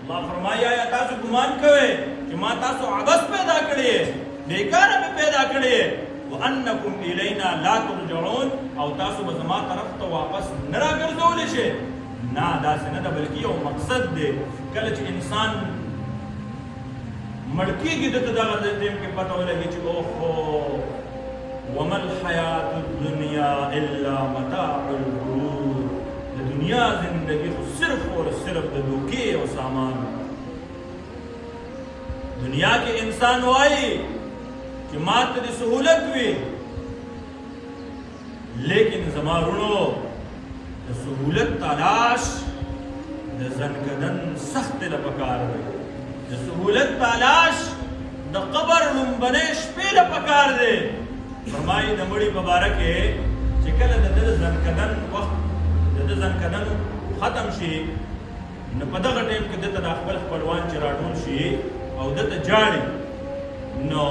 الله فرمایا یا تاسو ګمان کوئ چې ما تاسو عبث پیدا کړی بیکاره مې پیدا کړی وانکم الینا لا ترجعون او تاسو به زما طرف ته واپس نه راګرځولی شئ نه داسې نه ده بلکې یو مقصد دی کله چې انسان مړ کېږي دته دغه ټیم کې پته ولګي چې اوهو وما الحیات الدنیا الا متاع الغرور د دنیا زندگی خو صرف اور صرف د دوکې او سامان دنیا کې انسان وایي چې ما ته د سهولت وي لیکن زما رونو د سهولت تلاش د زنکدن سخت له پکار دی د سهولت تلاش د قبر لومبنۍ شپې له پکار دی فرمایي د مړي په باره کې چې کله د ده زنکدن وخت د ده زنکدن ختم شي نو په دغه ټایم کې دته د خپل خپلوان چې راټول شي او دته جاړي نو